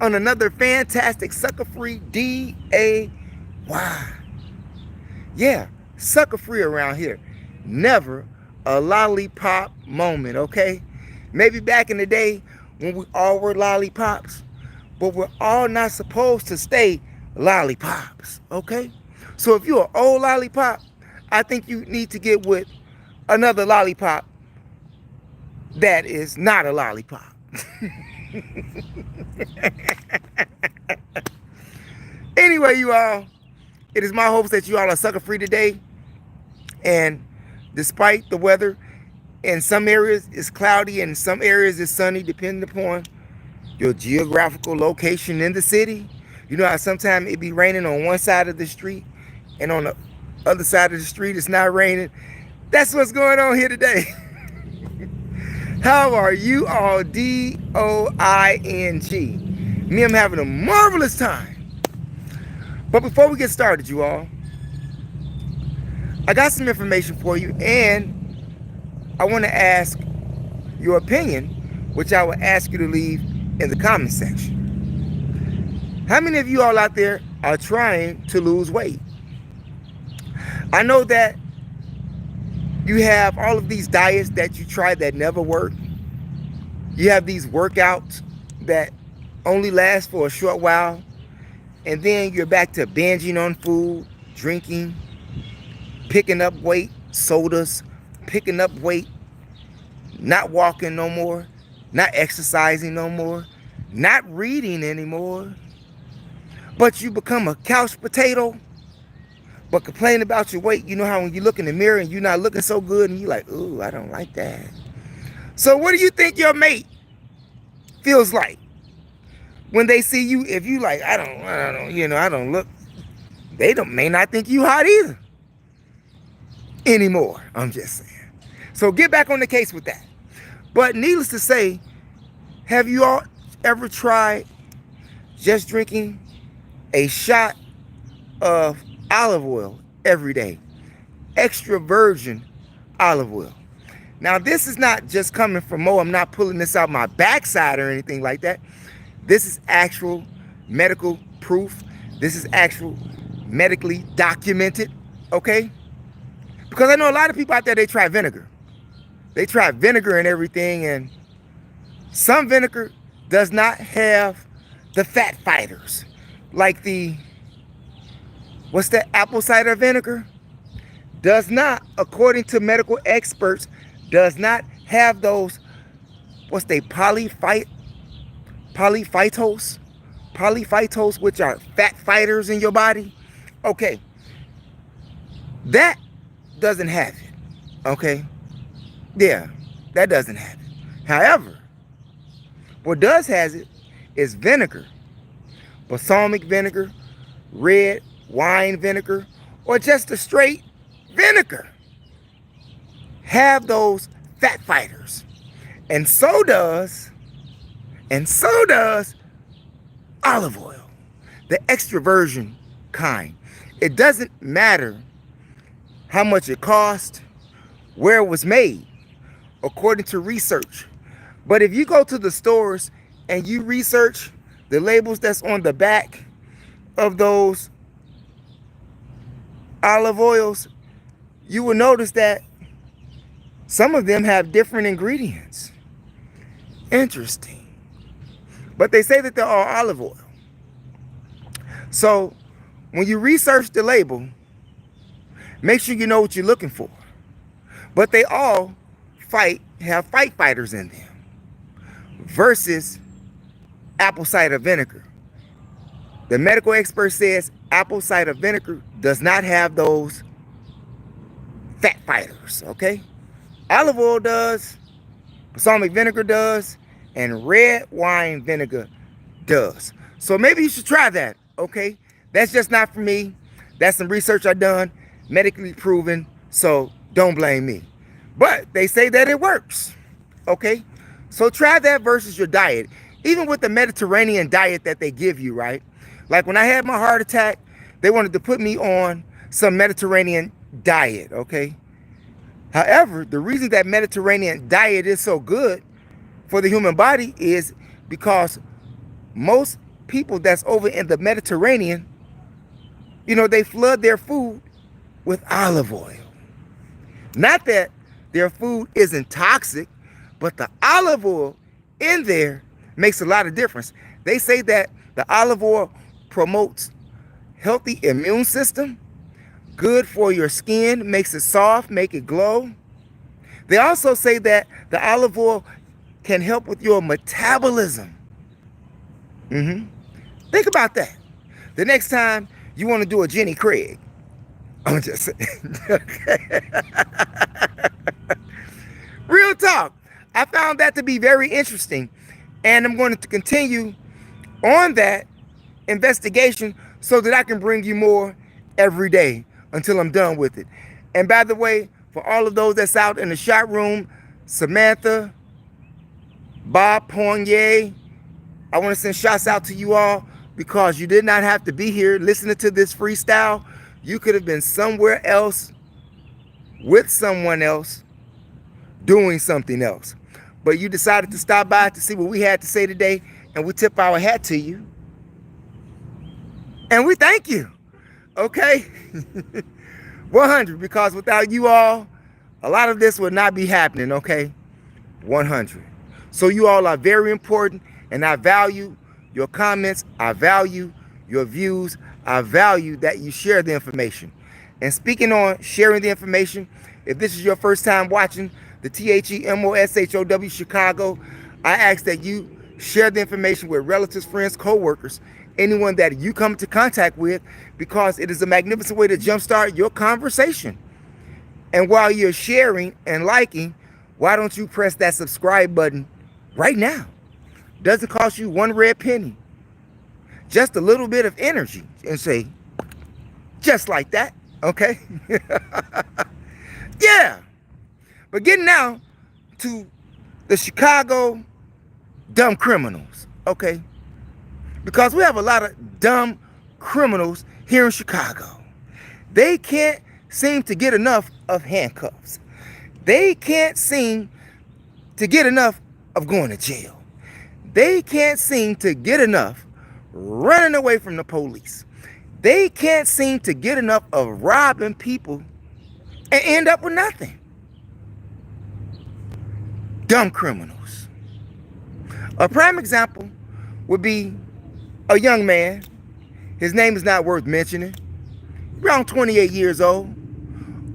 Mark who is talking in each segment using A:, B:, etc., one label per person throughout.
A: on another fantastic sucker-free DAY. Yeah, sucker-free around here. Never a lollipop moment, okay? Maybe back in the day when we all were lollipops, but we're all not supposed to stay lollipops, okay? So if you're an old lollipop, I think you need to get with another lollipop that is not a lollipop. Anyway, you all, it is my hopes that you all are sucker free today. And despite the weather, in some areas it's cloudy and in some areas it's sunny, depending upon your geographical location in the city. You know how sometimes it be raining on one side of the street and on the other side of the street it's not raining. That's what's going on here today. How are you all? DOING. Me, I'm having a marvelous time. But before we get started, you all, I got some information for you, and I want to ask your opinion, which I will ask you to leave in the comment section. How many of you all out there are trying to lose weight? I know that you have all of these diets that you try that never work. You have these workouts that only last for a short while, and then you're back to binging on food, drinking, picking up weight, sodas, picking up weight, not walking no more, not exercising no more, not reading anymore. But you become a couch potato, but complain about your weight. You know how when you look in the mirror and you're not looking so good and you're like, ooh, I don't like that. So what do you think your mate feels like when they see you? If you like, I don't look, they may not think you hot either anymore. I'm just saying. So get back on the case with that. But needless to say, have you all ever tried just drinking a shot of olive oil every day? Extra virgin olive oil. Now, this is not just coming from Mo. I'm not pulling this out my backside or anything like that. This is actual medical proof. This is actual medically documented, okay? Because I know a lot of people out there, they try vinegar. They try vinegar and everything, and some vinegar does not have the fat fighters. Like what's that, apple cider vinegar? Does not, according to medical experts, does not have those, polyphytos, which are fat fighters in your body. Okay, that doesn't have it, okay? Yeah, that doesn't have it. However, what does has it is vinegar, balsamic vinegar, red wine vinegar, or just a straight vinegar. Have those fat fighters. And so does olive oil, the extra virgin kind. It doesn't matter how much it cost, where it was made, according to research. But if you go to the stores and you research the labels that's on the back of those olive oils, you will notice that some of them have different ingredients. Interesting. But they say that they're all olive oil. So when you research the label, make sure you know what you're looking for. But they all have fight fighters in them versus apple cider vinegar. The medical expert says apple cider vinegar does not have those fat fighters, okay? Olive oil does, balsamic vinegar does, and red wine vinegar does. So maybe you should try that, okay? That's just not for me. That's some research I've done, medically proven, so don't blame me. But they say that it works, okay? So try that versus your diet. Even with the Mediterranean diet that they give you, right? Like when I had my heart attack, they wanted to put me on some Mediterranean diet, okay? However, the reason that Mediterranean diet is so good for the human body is because most people that's over in the Mediterranean, you know, they flood their food with olive oil. Not that their food isn't toxic, but the olive oil in there makes a lot of difference. They say that the olive oil promotes healthy immune system, good for your skin, makes it soft, make it glow. They also say that the olive oil can help with your metabolism. Think about that. The next time you want to do a Jenny Craig, I'm just saying. Real talk. I found that to be very interesting, and I'm going to continue on that investigation so that I can bring you more every day until I'm done with it. And by the way, for all of those that's out in the shot room, Samantha, Bob Ponier, I want to send shots out to you all because you did not have to be here listening to this freestyle. You could have been somewhere else with someone else doing something else. But you decided to stop by to see what we had to say today, and we tip our hat to you. And we thank you. Okay? 100, because without you all, a lot of this would not be happening, okay? 100. So you all are very important, and I value your comments. I value your views. I value that you share the information. And speaking on sharing the information, if this is your first time watching the THEMOSHOW Chicago, I ask that you share the information with relatives, friends, co-workers, anyone that you come into contact with, because it is a magnificent way to jumpstart your conversation. And while you're sharing and liking, why don't you press that subscribe button right now? Doesn't cost you one red penny. Just a little bit of energy, and say, just like that, okay? Yeah. But getting now to the Chicago dumb criminals, okay? Because we have a lot of dumb criminals here in Chicago. They can't seem to get enough of handcuffs. They can't seem to get enough of going to jail. They can't seem to get enough running away from the police. They can't seem to get enough of robbing people and end up with nothing. Dumb criminals. A prime example would be a young man. His name is not worth mentioning. Around 28 years old.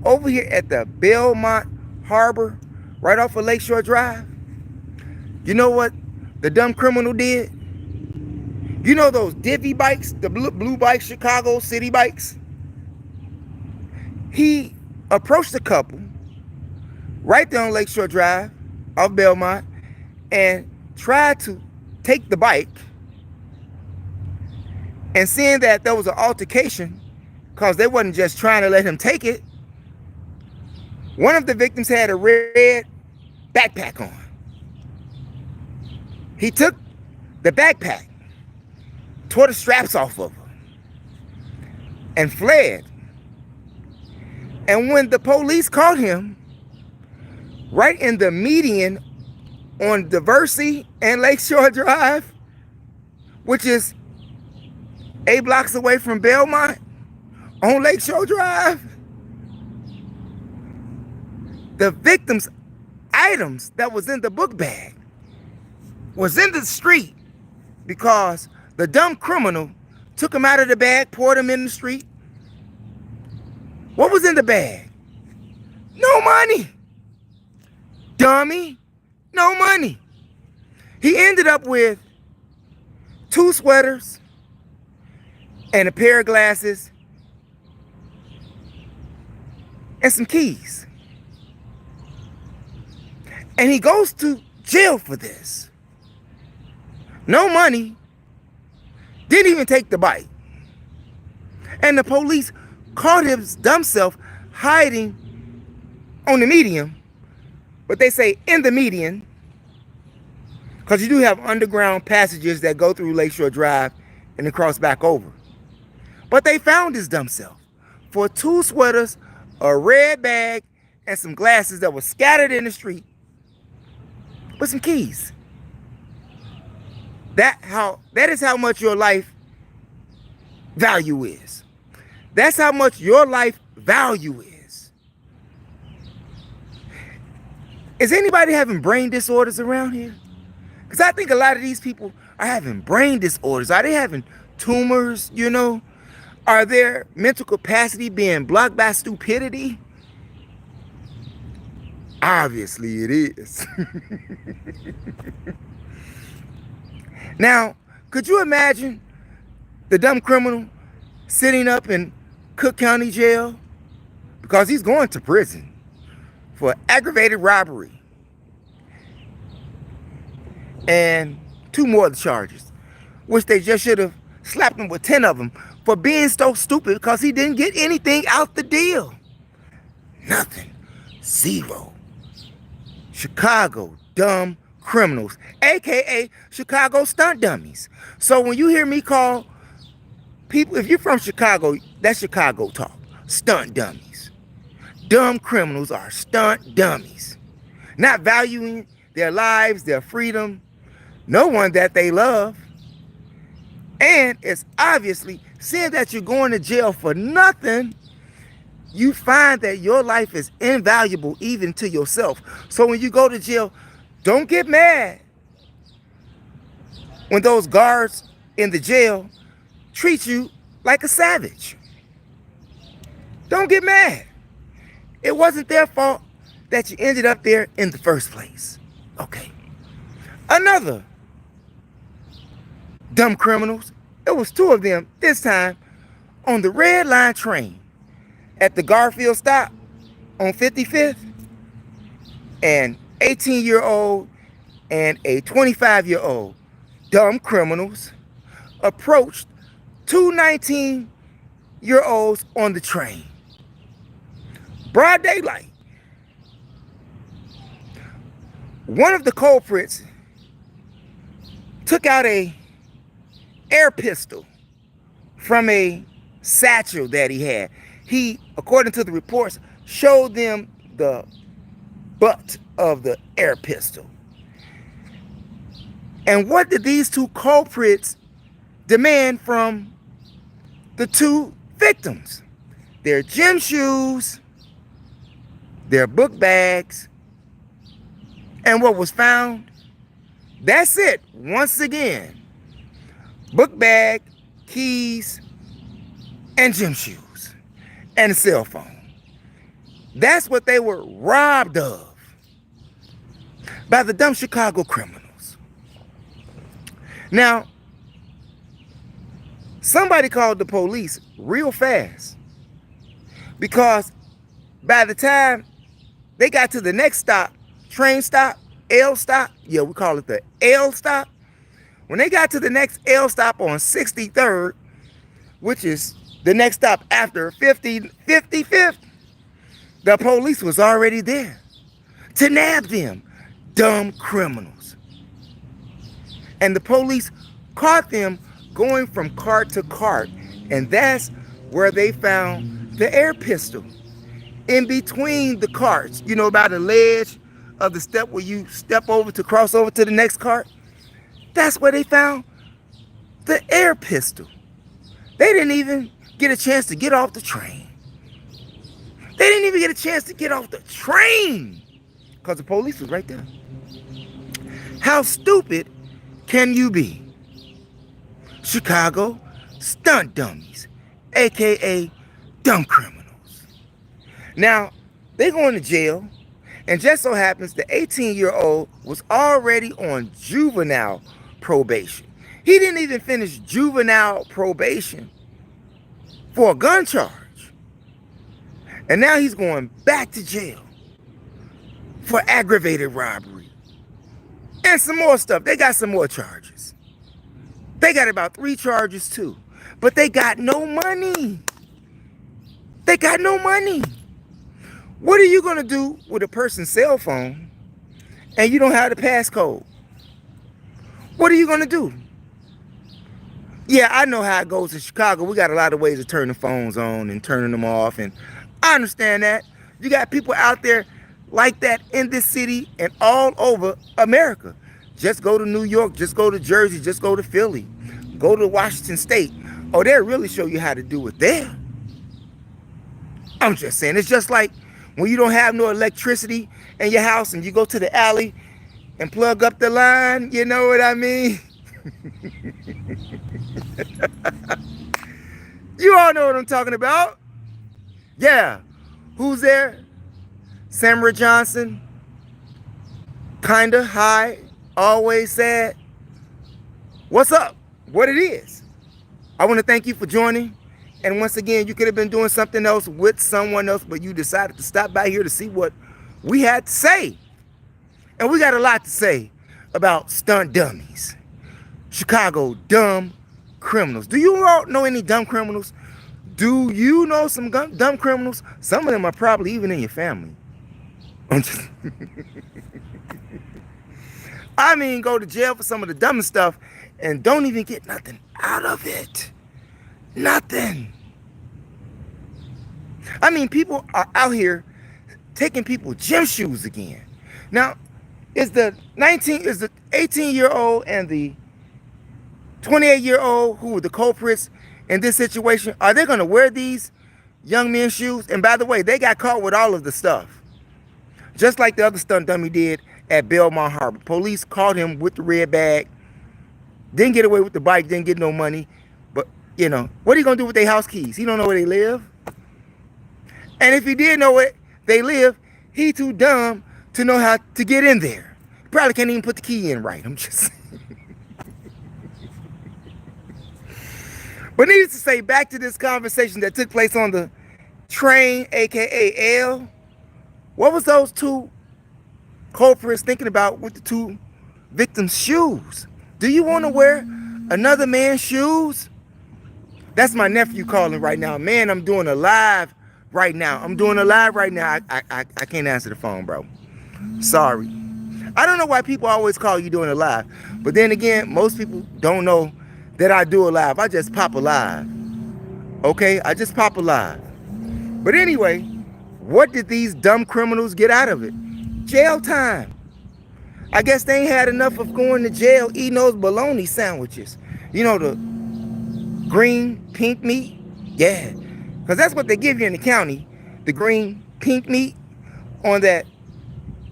A: Over here at the Belmont Harbor, right off of Lakeshore Drive. You know what the dumb criminal did? You know those divvy bikes, the blue bikes, Chicago city bikes? He approached a couple right there on Lakeshore Drive off Belmont and tried to take the bike, and seeing that there was an altercation, because they wasn't just trying to let him take it, one of the victims had a red backpack on. He took the backpack, tore the straps off of her, and fled. And when the police caught him, right in the median on Diversey and Lakeshore Drive, which is 8 blocks away from Belmont, on Lakeshore Drive, the victim's items that was in the book bag was in the street because the dumb criminal took them out of the bag, poured them in the street. What was in the bag? No money. Dummy. No money. He ended up with 2 sweaters and a pair of glasses and some keys. And he goes to jail for this. No money. Didn't even take the bike. And the police caught his dumb self hiding on the median. But they say in the median, because you do have underground passages that go through Lakeshore Drive and then cross back over. But they found his dumb self for 2 sweaters, a red bag, and some glasses that were scattered in the street with some keys. That is how much your life value is. That's how much your life value is. Is anybody having brain disorders around here? Because I think a lot of these people are having brain disorders. Are they having tumors, you know? Are their mental capacity being blocked by stupidity? Obviously it is. Now, could you imagine the dumb criminal sitting up in Cook County Jail? Because he's going to prison for aggravated robbery and 2 more charges, which they just should have slapped him with 10 of them for being so stupid because he didn't get anything out the deal. Nothing. 0. Chicago dumb criminals, aka Chicago stunt dummies. So when you hear me call people, if you're from Chicago, that's Chicago talk. Stunt dummies. Dumb criminals are stunt dummies. Not valuing their lives, their freedom, no one that they love. And it's obviously, seeing that you're going to jail for nothing, you find that your life is invaluable even to yourself. So when you go to jail, don't get mad when those guards in the jail treat you like a savage. Don't get mad. It wasn't their fault that you ended up there in the first place. Okay. Another dumb criminals. It was 2 of them this time on the red line train at the Garfield stop on 55th. And 18-year-old and a 25-year-old dumb criminals approached 2 19-year-olds on the train. Broad daylight. One of the culprits took out a air pistol from a satchel that he had. He, according to the reports, showed them the butt of the air pistol. And what did these 2 culprits demand from the 2 victims? Their gym shoes, their book bags, and what was found? That's it. Once again, book bag, keys, and gym shoes, and a cell phone. That's what they were robbed of by the dumb Chicago criminals. Now, somebody called the police real fast, because by the time they got to the next stop, train stop, L stop, yeah, we call it the L stop. When they got to the next L stop on 63rd, which is the next stop after 55th, the police was already there to nab them, dumb criminals. And the police caught them going from cart to cart, and that's where they found the air pistol. In between the carts, you know, by the ledge of the step where you step over to cross over to the next cart, that's where they found the air pistol. They didn't even get a chance to get off the train. They didn't even get a chance to get off the train because the police was right there. How stupid can you be? Chicago stunt dummies, aka dumb criminals. Now, they going to jail, and just so happens the 18-year-old was already on juvenile probation. He didn't even finish juvenile probation for a gun charge. And now he's going back to jail for aggravated robbery and some more stuff. They got some more charges. They got about 3 charges too. But they got no money. They got no money. What are you going to do with a person's cell phone and you don't have the passcode? What are you going to do? Yeah, I know how it goes in Chicago. We got a lot of ways of turning phones on and turning them off, and I understand that. You got people out there like that in this city and all over America. Just go to New York, just go to Jersey, just go to Philly, go to Washington State. Oh, they'll really show you how to do it there. I'm just saying, it's just like when you don't have no electricity in your house and you go to the alley and plug up the line, you know what I mean? You all know what I'm talking about. Yeah. Who's there? Samara Johnson. Kinda high. Always sad. What's up? What it is. I want to thank you for joining. And once again, you could have been doing something else with someone else, but you decided to stop by here to see what we had to say. And we got a lot to say about stunt dummies. Chicago dumb criminals. Do you all know any dumb criminals? Do you know some dumb criminals? Some of them are probably even in your family. I mean, go to jail for some of the dumbest stuff and don't even get nothing out of it. Nothing. I mean, people are out here taking people's gym shoes again. Now, is the 18-year-old and the 28-year-old who were the culprits in this situation, are they going to wear these young men's shoes? And by the way, they got caught with all of the stuff. Just like the other stunt dummy did at Belmont Harbor. Police caught him with the red bag. Didn't get away with the bike, didn't get no money. But, you know, what are you going to do with their house keys? He don't know where they live. And if he did know where they live, he too dumb to know how to get in there. He probably can't even put the key in right. I'm just saying. But needless to say, back to this conversation that took place on the train, aka L. What was those two culprits thinking about with the two victims' shoes? Do you want to wear another man's shoes? That's my nephew calling right now. Man, I'm doing a live right now. I can't answer the phone, bro. Sorry. I don't know why people always call you doing a live. But then again, most people don't know that I do a live. I just pop a live. Okay? I just pop a live. But anyway, what did these dumb criminals get out of it? Jail time. I guess they ain't had enough of going to jail eating those bologna sandwiches. You know, the green, pink meat? Yeah. Because that's what they give you in the county. The green, pink meat on that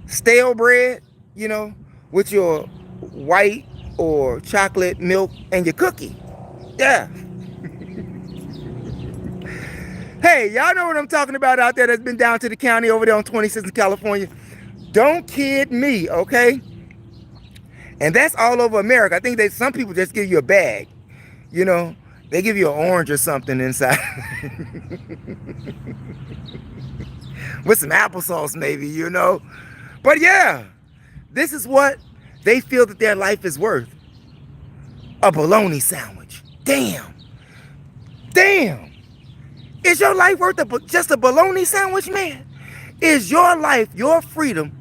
A: stale bread, you know, with your white or chocolate milk and your cookie. Yeah. Hey, y'all know what I'm talking about out there that's been down to the county over there on 26th in California. Don't kid me, okay? And that's all over America. I think some people just give you a bag. You know, they give you an orange or something inside. With some applesauce maybe, you know. But yeah, this is what they feel that their life is worth. A bologna sandwich. Damn. Damn. Is your life worth just a bologna sandwich, man? Is your life, your freedom,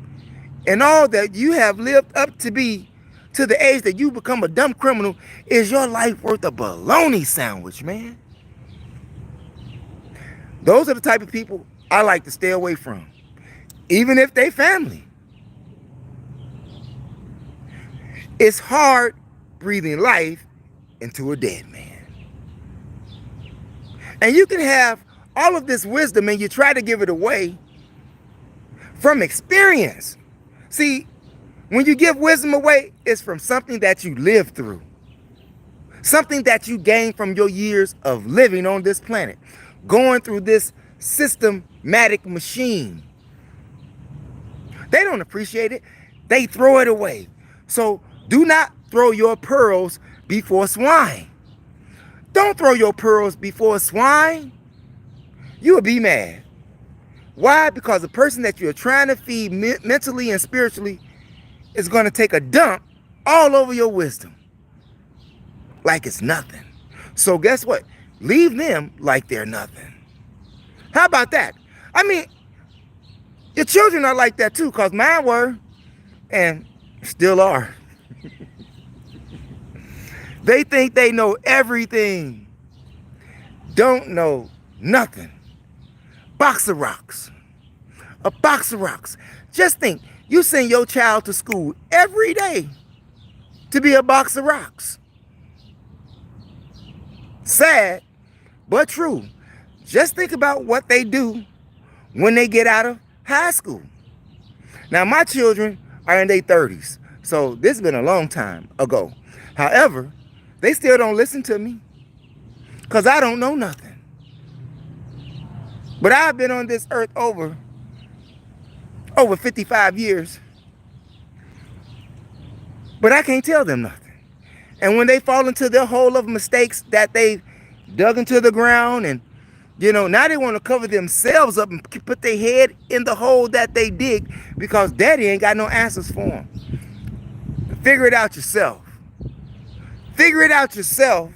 A: and all that you have lived up to be to the age that you become a dumb criminal, is your life worth a bologna sandwich, man? Those are the type of people I like to stay away from, even if they family. It's hard breathing life into a dead man. And you can have all of this wisdom and you try to give it away from experience. See, when you give wisdom away, it's from something that you lived through. Something that you gained from your years of living on this planet. Going through this systematic machine. They don't appreciate it. They throw it away. So do not throw your pearls before swine. Don't throw your pearls before swine. You will be mad. Why? Because the person that you're trying to feed mentally and spiritually is going to take a dump all over your wisdom. Like it's nothing. So guess what? Leave them like they're nothing. How about that? I mean, your children are like that too, because mine were and still are. They think they know everything. Don't know nothing. Box of rocks. A box of rocks. Just think, you send your child to school every day to be a box of rocks. Sad, but true. Just think about what they do when they get out of high school. Now, my children are in their 30s, so this has been a long time ago. However, they still don't listen to me because I don't know nothing. But I've been on this earth over 55 years, but I can't tell them nothing. And when they fall into their hole of mistakes that they dug into the ground, and now they want to cover themselves up and put their head in the hole that they dig because daddy ain't got no answers for them. Figure it out yourself. Figure it out yourself,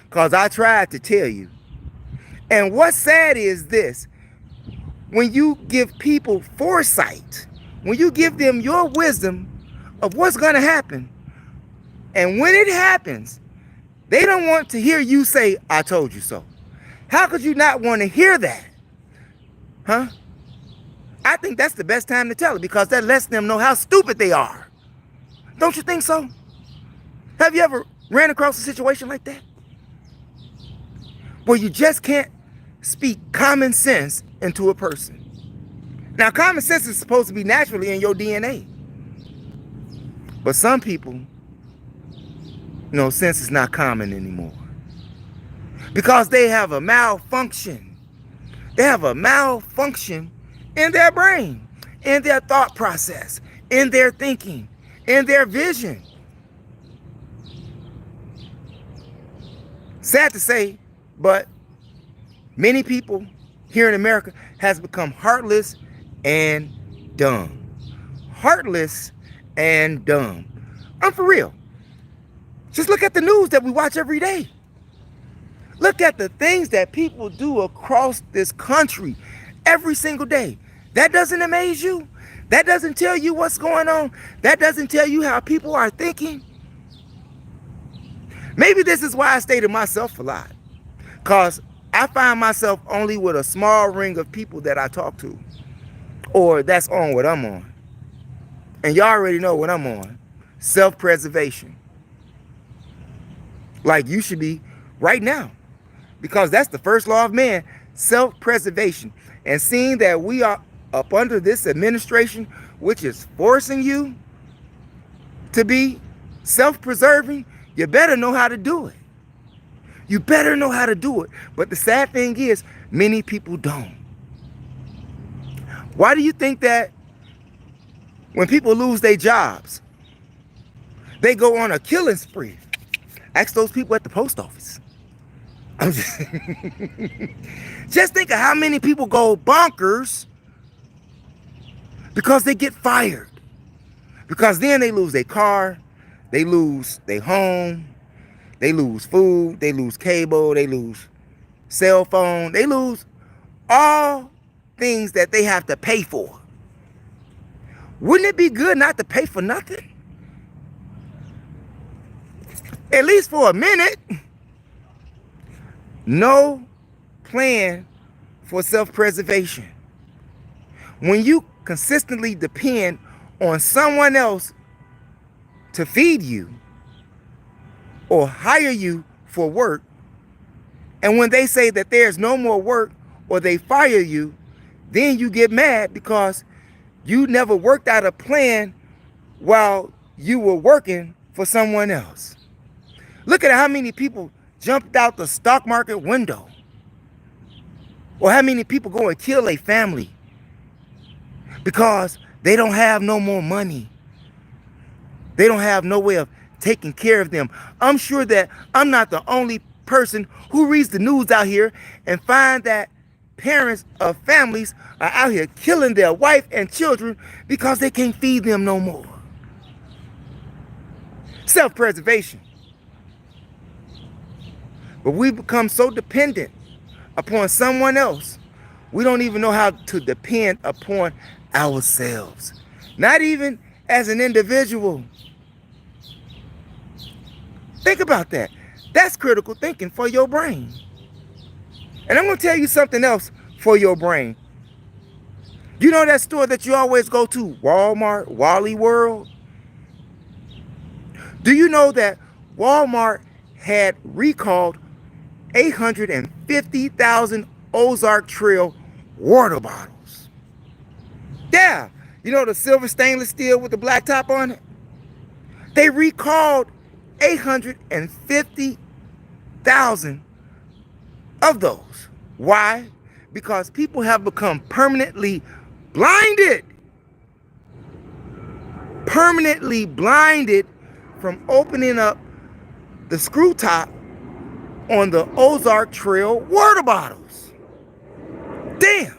A: because I tried to tell you. And what's sad is this: when you give people foresight, when you give them your wisdom of what's going to happen, and when it happens, they don't want to hear you say, I told you so. How could you not want to hear that? Huh? I think that's the best time to tell it, because that lets them know how stupid they are. Don't you think so? Have you ever ran across a situation like that, where you just can't speak common sense into a person? Now, common sense is supposed to be naturally in your DNA. But some people, sense is not common anymore, because they have a malfunction. They have a malfunction in their brain, in their thought process, in their thinking, in their vision. Sad to say, but many people here in America has become heartless and dumb. Heartless and dumb. I'm for real. Just look at the news that we watch every day. Look at the things that people do across this country every single day. That doesn't amaze you? That doesn't tell you what's going on? That doesn't tell you how people are thinking? Maybe this is why I stay to myself a lot, because I find myself only with a small ring of people that I talk to, or that's on what I'm on. And y'all already know what I'm on. Self-preservation. Like you should be right now, because that's the first law of man, self-preservation. And seeing that we are up under this administration, which is forcing you to be self-preserving, you better know how to do it. You better know how to do it. But the sad thing is, many people don't. Why do you think that when people lose their jobs, they go on a killing spree? Ask those people at the post office. Just think of how many people go bonkers because they get fired. Because then they lose their car, they lose their home, they lose food, they lose cable, they lose cell phone, they lose all things that they have to pay for. Wouldn't it be good not to pay for nothing? At least for a minute. No plan for self-preservation. When you consistently depend on someone else to feed you or hire you for work, and when they say that there's no more work or they fire you, then you get mad because you never worked out a plan while you were working for someone else. Look at how many people jumped out the stock market window, or how many people go and kill a family because they don't have no more money. They don't have no way of taking care of them. I'm sure that I'm not the only person who reads the news out here and find that parents of families are out here killing their wife and children because they can't feed them no more. Self-preservation. But we become so dependent upon someone else, we don't even know how to depend upon ourselves. Not even as an individual. Think about that. That's critical thinking for your brain. And I'm going to tell you something else for your brain. You know that store that you always go to, Walmart, Wally World? Do you know that Walmart had recalled 850,000 Ozark Trail water bottles? Yeah, you know the silver stainless steel with the black top on it? They recalled 850,000 of those. Why? Because people have become permanently blinded. Permanently blinded from opening up the screw top on the Ozark Trail water bottles. Damn.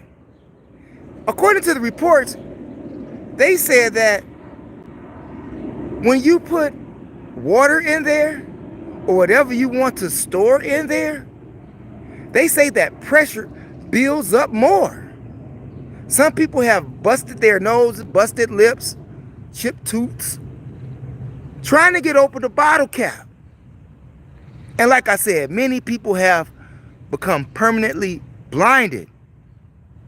A: According to the reports, they said that when you put water in there or whatever you want to store in there, they say that pressure builds up more. Some people have busted their noses, busted lips, chipped tooths, trying to get open the bottle cap. And like I said, many people have become permanently blinded.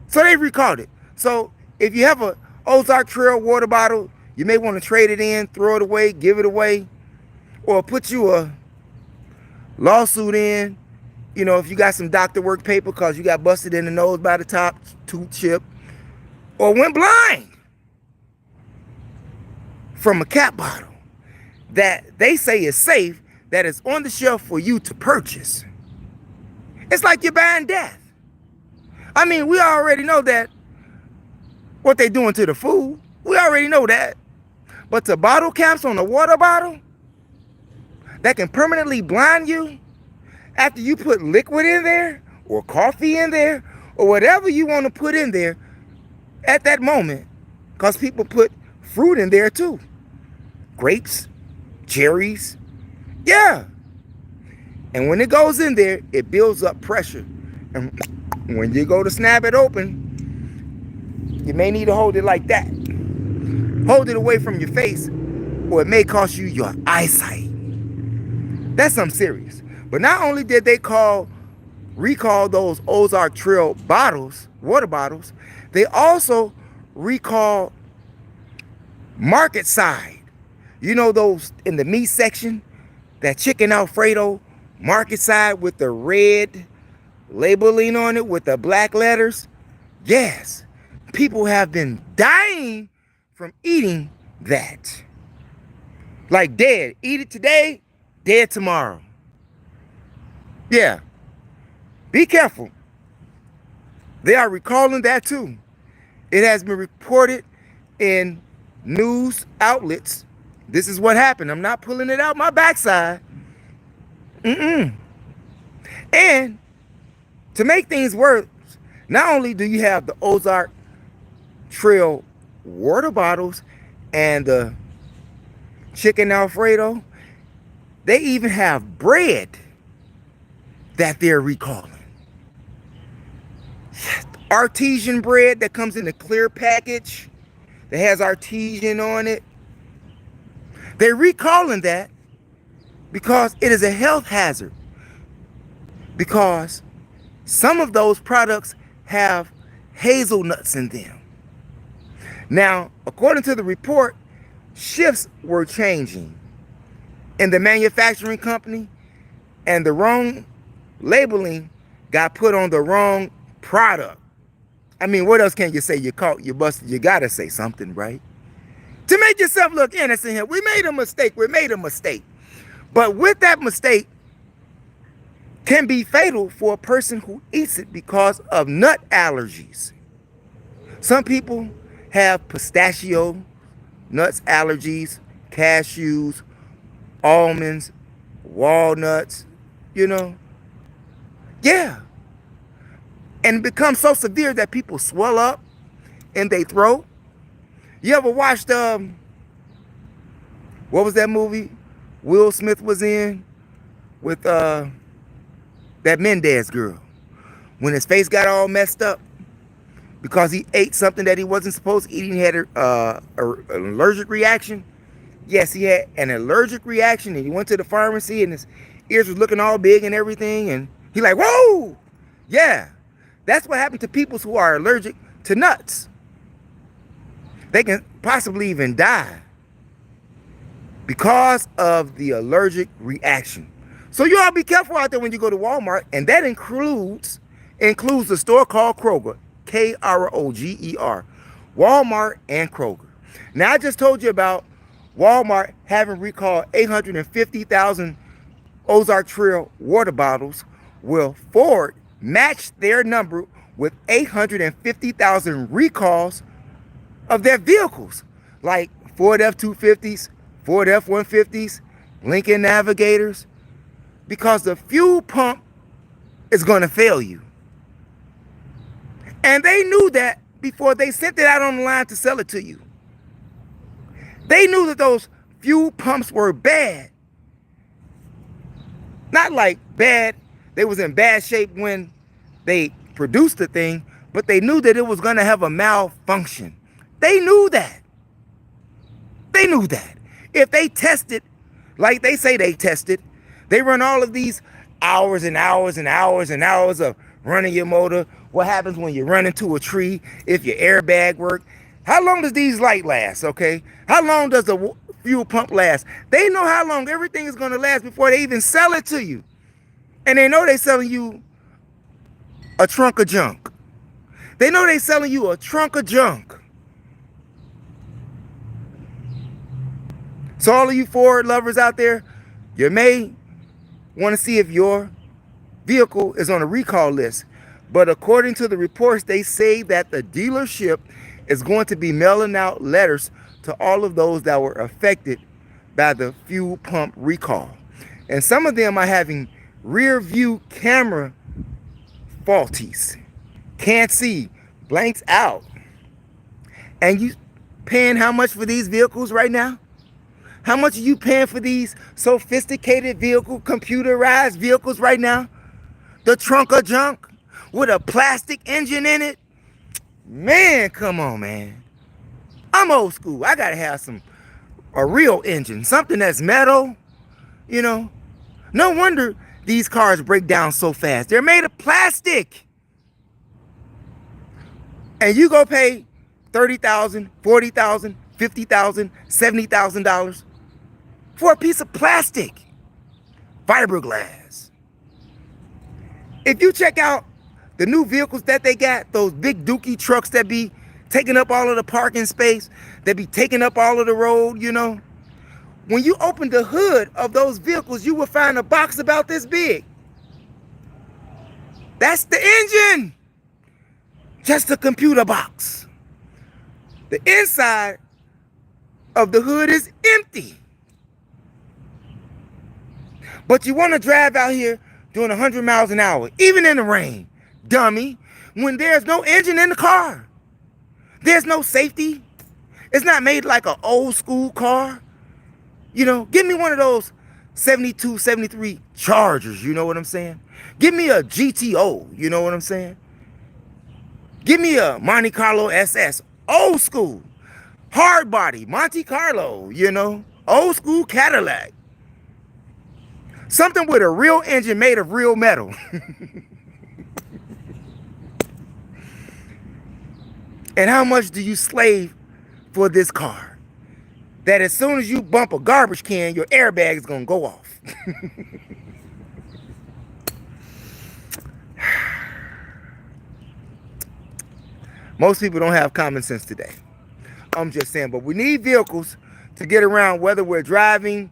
A: So they recalled it. So if you have a Ozark Trail water bottle, you may want to trade it in, throw it away, give it away, or put you a lawsuit in. You know, if you got some doctor work paper because you got busted in the nose by the top tooth chip, or went blind from a cap bottle that they say is safe, that is on the shelf for you to purchase. It's like you're buying death. I mean, we already know that what they're doing to the food. We already know that. But the bottle caps on a water bottle that can permanently blind you after you put liquid in there or coffee in there or whatever you want to put in there at that moment, because people put fruit in there too. Grapes, cherries, yeah. And when it goes in there, it builds up pressure. And when you go to snap it open, you may need to hold it like that. Hold it away from your face, or it may cost you your eyesight. That's something serious. But not only did they recall those Ozark Trail bottles, water bottles, they also recall Market Side. You know those in the meat section, that chicken Alfredo Market Side with the red labeling on it with the black letters? Yes, people have been dying from eating that. Like dead. Eat it today, dead tomorrow. Yeah. Be careful. They are recalling that too. It has been reported in news outlets. This is what happened. I'm not pulling it out my backside. And to make things worse, not only do you have the Ozark Trail water bottles and the chicken Alfredo, they even have bread that they're recalling. Artesian bread that comes in a clear package that has artesian on it. They're recalling that because it is a health hazard. Because some of those products have hazelnuts in them. Now, according to the report, shifts were changing in the manufacturing company, and the wrong labeling got put on the wrong product. I mean, what else can you say? You caught, you busted, you gotta say something, right? To make yourself look innocent here. We made a mistake. But with that mistake can be fatal for a person who eats it because of nut allergies. Some people have pistachio nuts allergies, cashews, almonds, walnuts, you know. Yeah. And it becomes so severe that people swell up in their throat. You ever watched, what was that movie Will Smith was in with that Mendez girl? When his face got all messed up because he ate something that he wasn't supposed to eat. He had an allergic reaction. Yes, he had an allergic reaction, and he went to the pharmacy, and his ears was looking all big and everything, and he like, whoa! Yeah, that's what happened to people who are allergic to nuts. They can possibly even die. because of the allergic reaction. So you all be careful out there when you go to Walmart, and that includes the store called Kroger, Kroger, Walmart and Kroger. Now I just told you about Walmart having recalled 850,000 Ozark Trail water bottles. Will Ford match their number with 850,000 recalls of their vehicles, like Ford F-250s, Ford F-150s, Lincoln Navigators, because the fuel pump is going to fail you. And they knew that before they sent it out on the line to sell it to you. They knew that those fuel pumps were bad. Not like bad, they was in bad shape when they produced the thing, but they knew that it was going to have a malfunction. They knew that. They knew that. If they tested, like they say they tested, they run all of these hours and hours and hours and hours of running your motor. What happens when you run into a tree? If your airbag work? How long does these lights last, okay? How long does the fuel pump last? They know how long everything is going to last before they even sell it to you. And they know they're selling you a trunk of junk. They know they're selling you a trunk of junk. So all of you Ford lovers out there, you may want to see if your vehicle is on a recall list. But according to the reports, they say that the dealership is going to be mailing out letters to all of those that were affected by the fuel pump recall. And some of them are having rear view camera faulties. Can't see, blanks out. And you paying how much for these vehicles right now? How much are you paying for these sophisticated vehicle, computerized vehicles right now? The trunk of junk with a plastic engine in it? Man, come on, man. I'm old school. I gotta have a real engine, something that's metal, you know. No wonder these cars break down so fast. They're made of plastic. And you go pay $30,000, $40,000, $50,000, $70,000 for a piece of plastic, fiberglass. If you check out the new vehicles that they got, those big dookie trucks that be taking up all of the parking space, that be taking up all of the road, you know. When you open the hood of those vehicles, you will find a box about this big. That's the engine. Just a computer box. The inside of the hood is empty. But you want to drive out here doing 100 miles an hour, even in the rain, dummy, when there's no engine in the car. There's no safety. It's not made like an old school car. You know, give me one of those 72, 73 Chargers, you know what I'm saying? Give me a GTO, you know what I'm saying? Give me a Monte Carlo SS, old school, hard body, Monte Carlo, you know, old school Cadillac. Something with a real engine made of real metal. And how much do you slave for this car? That as soon as you bump a garbage can, your airbag is going to go off. Most people don't have common sense today. I'm just saying, but we need vehicles to get around, whether we're driving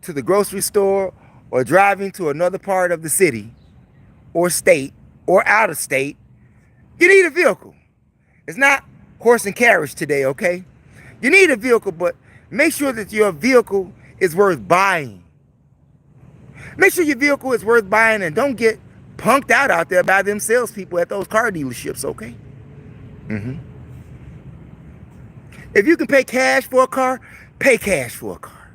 A: to the grocery store or driving to another part of the city or state or out of state. You need a vehicle. It's not horse and carriage today, okay? You need a vehicle, but make sure that your vehicle is worth buying. Make sure your vehicle is worth buying and don't get punked out there by them salespeople at those car dealerships, okay? If you can pay cash for a car, pay cash for a car.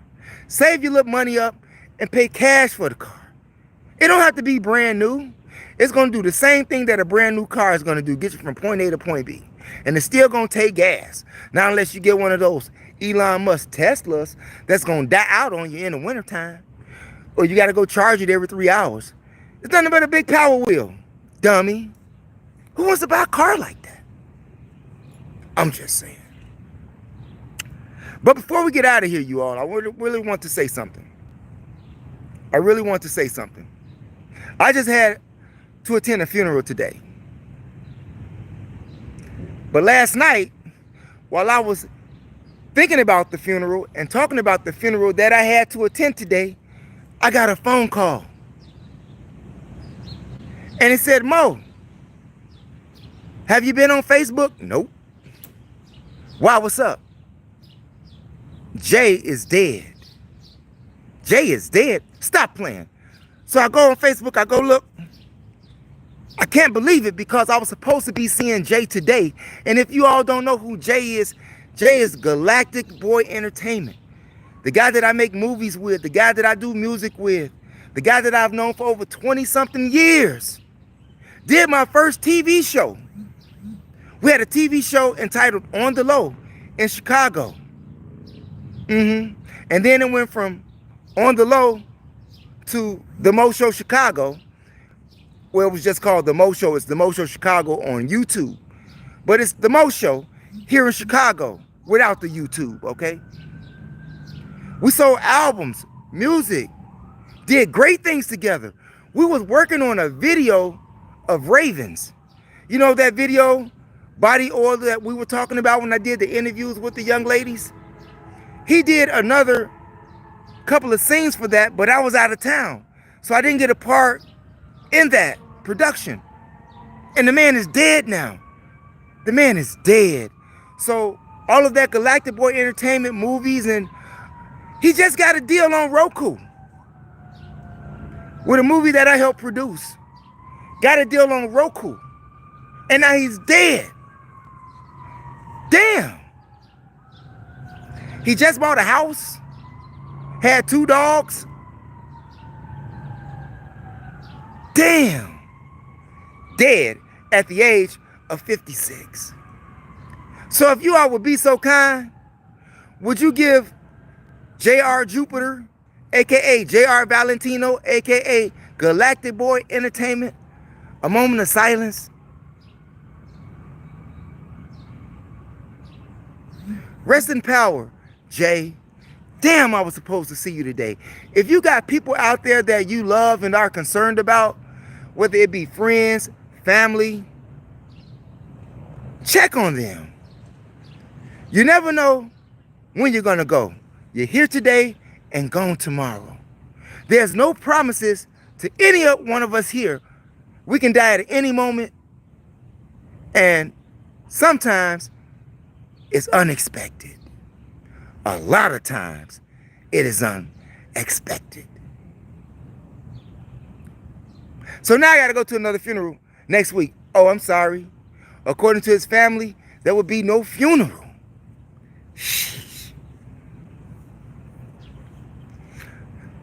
A: Save your little money up and pay cash for the car. It don't have to be brand new. It's going to do the same thing that a brand new car is going to do, get you from point A to point B. And it's still going to take gas. Not unless you get one of those Elon Musk Teslas that's going to die out on you in the wintertime. Or you got to go charge it every 3 hours. It's nothing but a big power wheel, dummy. Who wants to buy a car like that? I'm just saying. But before we get out of here, you all, I really want to say something. I really want to say something. I just had to attend a funeral today. But last night, while I was thinking about the funeral and talking about the funeral that I had to attend today, I got a phone call. And it said, Mo, have you been on Facebook? Nope. Why, what's up? Jay is dead. Jay is dead? Stop playing. So I go on Facebook, I go look. I can't believe it because I was supposed to be seeing Jay today. And if you all don't know who Jay is Galactic Boy Entertainment. The guy that I make movies with, the guy that I do music with, the guy that I've known for over 20-something years. Did my first TV show. We had a TV show entitled On the Low in Chicago. And then it went from On the Low to The Mo Show Chicago, where it was just called The Mo Show. It's The Mo Show Chicago on YouTube. But it's The Mo Show here in Chicago without the YouTube, okay? We sold albums, music, did great things together. We was working on a video of Ravens. You know that video, Body Oil, that we were talking about when I did the interviews with the young ladies? He did another couple of scenes for that, but I was out of town. So I didn't get a part in that production. And the man is dead now. The man is dead. So all of that Galactic Boy Entertainment movies, and he just got a deal on Roku with a movie that I helped produce. Got a deal on Roku. And now he's dead. Damn. He just bought a house. Had 2 dogs. Damn. Dead at the age of 56. So if you all would be so kind, would you give J.R. Jupiter, a.k.a. J.R. Valentino, a.k.a. Galactic Boy Entertainment, a moment of silence? Rest in power, Jay. Damn, I was supposed to see you today. If you got people out there that you love and are concerned about, whether it be friends, family, check on them. You never know when you're going to go. You're here today and gone tomorrow. There's no promises to any one of us here. We can die at any moment. And sometimes it's unexpected. A lot of times it is unexpected. So now I got to go to another funeral next week. Oh, I'm sorry. According to his family, there will be no funeral. Sheesh.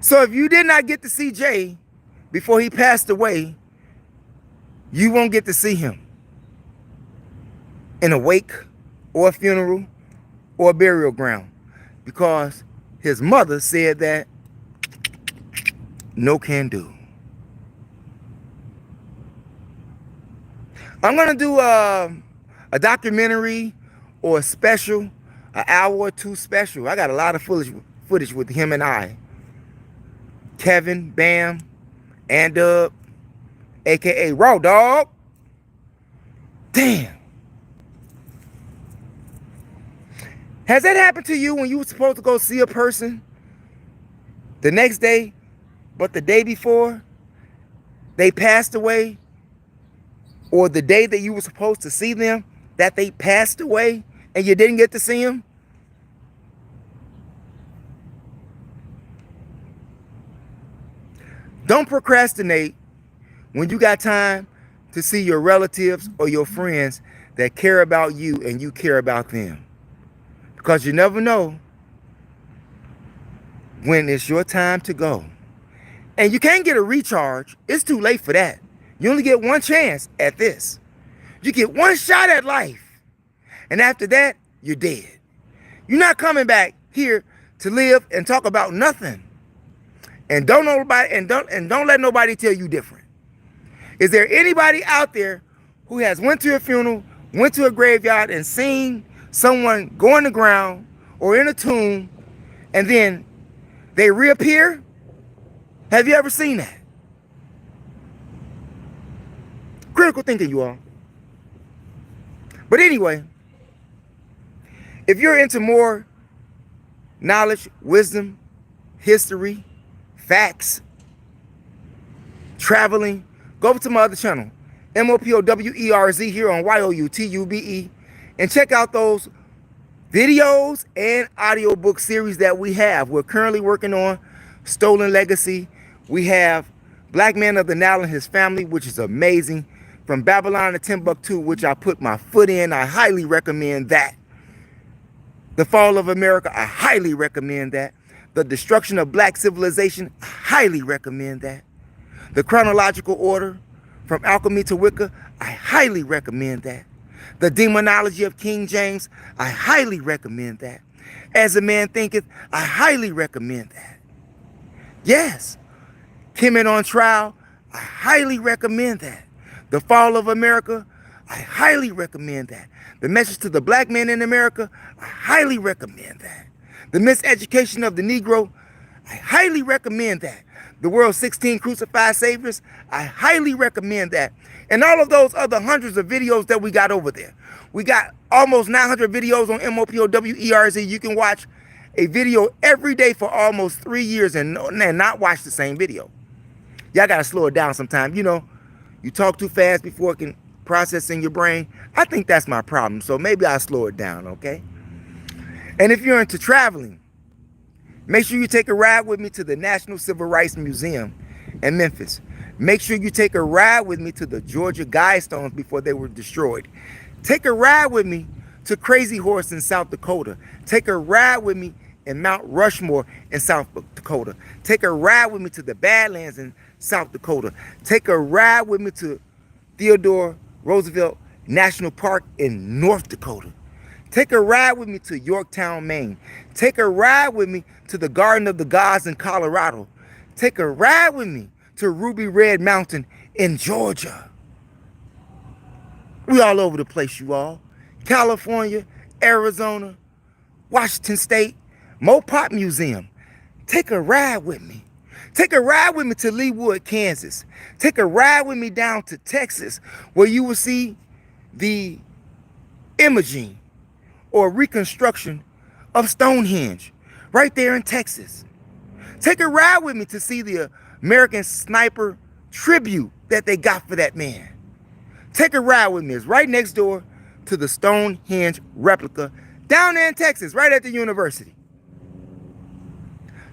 A: So if you did not get to see Jay before he passed away, you won't get to see him in a wake or a funeral or a burial ground, because his mother said that no can do. I'm going to do a documentary or a special, an hour or 2 special. I got a lot of footage with him and I. Kevin, Bam, and Dub, a.k.a. Raw Dog. Damn. Has that happened to you when you were supposed to go see a person the next day, but the day before they passed away, or the day that you were supposed to see them, that they passed away and you didn't get to see them? Don't procrastinate when you got time to see your relatives or your friends that care about you and you care about them. Because you never know when it's your time to go. And you can't get a recharge. It's too late for that. You only get one chance at this. You get one shot at life. And after that, you're dead. You're not coming back here to live and talk about nothing. And don't let nobody tell you different. Is there anybody out there who has went to a funeral, went to a graveyard, and seen someone go in the ground or in a tomb and then they reappear? Have you ever seen that? Critical thinking, you all. But anyway, if you're into more knowledge, wisdom, history, facts, traveling, go over to my other channel, MOPOWERZ, here on YOUTUBE, and check out those videos and audiobook series that we have. We're currently working on Stolen Legacy. We have Black Man of the Nile and His Family, which is amazing. From Babylon to Timbuktu, which I put my foot in. I highly recommend that. The Fall of America, I highly recommend that. The Destruction of Black Civilization, I highly recommend that. The Chronological Order, from Alchemy to Wicca, I highly recommend that. The Demonology of King James, I highly recommend that. As a Man Thinketh, I highly recommend that. Yes, Kemet on Trial, I highly recommend that. The Fall of America, I highly recommend that. The Message to the Black Man in America, I highly recommend that. The Miseducation of the Negro, I highly recommend that. The World's 16 Crucified Saviors, I highly recommend that. And all of those other hundreds of videos that we got over there. We got almost 900 videos on MOPOWERZ. You can watch a video every day for almost 3 years and not watch the same video. Y'all got to slow it down sometime. You know, you talk too fast before it can process in your brain. I think that's my problem. So maybe I'll slow it down, okay? And if you're into traveling, make sure you take a ride with me to the National Civil Rights Museum in Memphis. Make sure you take a ride with me to the Georgia Guidestones before they were destroyed. Take a ride with me to Crazy Horse in South Dakota. Take a ride with me in Mount Rushmore in South Dakota. Take a ride with me to the Badlands in South Dakota. Take a ride with me to Theodore Roosevelt National Park in North Dakota. Take a ride with me to Yorktown, Maine. Take a ride with me to the Garden of the Gods in Colorado. Take a ride with me to Ruby Red Mountain in Georgia. We all over the place, you all. California, Arizona, Washington State, Mopop Museum. Take a ride with me. Take a ride with me to Leawood, Kansas. Take a ride with me down to Texas, where you will see the imaging or reconstruction of Stonehenge, right there in Texas. Take a ride with me to see the American Sniper tribute that they got for that man. Take a ride with me. It's right next door to the Stonehenge replica down there in Texas, right at the university.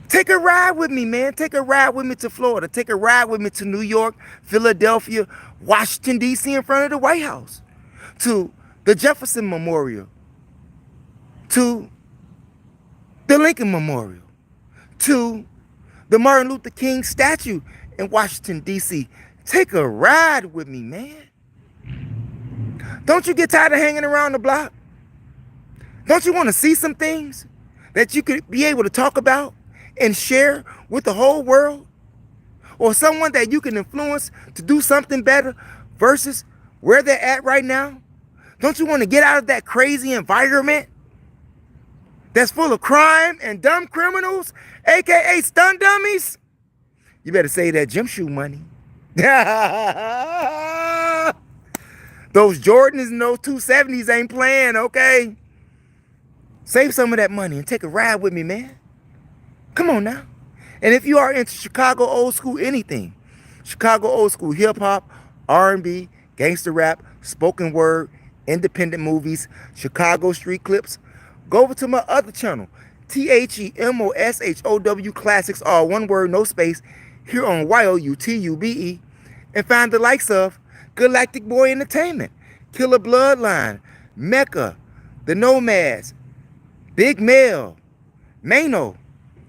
A: Take a ride with me, man. Take a ride with me to Florida. Take a ride with me to New York, Philadelphia, Washington, D.C. in front of the White House. To the Jefferson Memorial. To the Lincoln Memorial. To the Martin Luther King statue in Washington, D.C. Take a ride with me, man. Don't you get tired of hanging around the block? Don't you want to see some things that you could be able to talk about and share with the whole world? Or someone that you can influence to do something better versus where they're at right now? Don't you want to get out of that crazy environment that's full of crime and dumb criminals, aka stun dummies? You better save that gym shoe money. Those Jordans and those 270s ain't playing, okay? Save some of that money and take a ride with me, man. Come on now. And if you are into Chicago old school anything, Chicago old school hip-hop, R&B, gangster rap, spoken word, independent movies, Chicago street clips, go over to my other channel, THEMOSHOW Classics, all one word, no space, here on YOUTUBE, and find the likes of Galactic Boy Entertainment, Killer Bloodline, Mecca, The Nomads, Big Mel, Mano,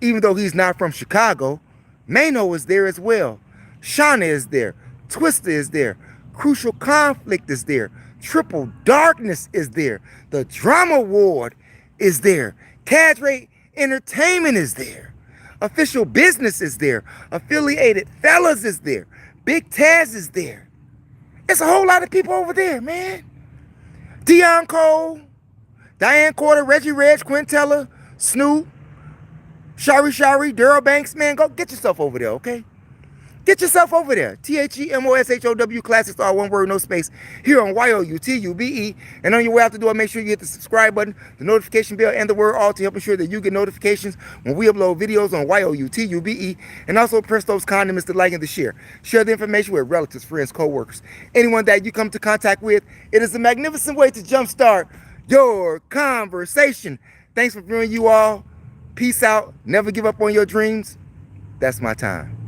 A: even though he's not from Chicago, Mano is there as well. Shauna is there. Twister is there. Crucial Conflict is there. Triple Darkness is there. The Drama Ward is there. Cadre Entertainment is there. Official Business is there. Affiliated Fellas is there. Big Taz is there. It's a whole lot of people over there, man. Dion Cole, Diane Corder, Reggie Reg, Quintella, Snoop, Shari, Daryl Banks, man, go get yourself over there, okay? Get yourself over there. THEMOSHOW Classics, all one word, no space, here on YOUTUBE. And on your way out the door, make sure you hit the subscribe button, the notification bell, and the word all to help ensure that you get notifications when we upload videos on YOUTUBE. And also press those condiments to like and to share. Share the information with relatives, friends, co-workers, anyone that you come to contact with. It is a magnificent way to jumpstart your conversation. Thanks for viewing, you all. Peace out. Never give up on your dreams. That's my time.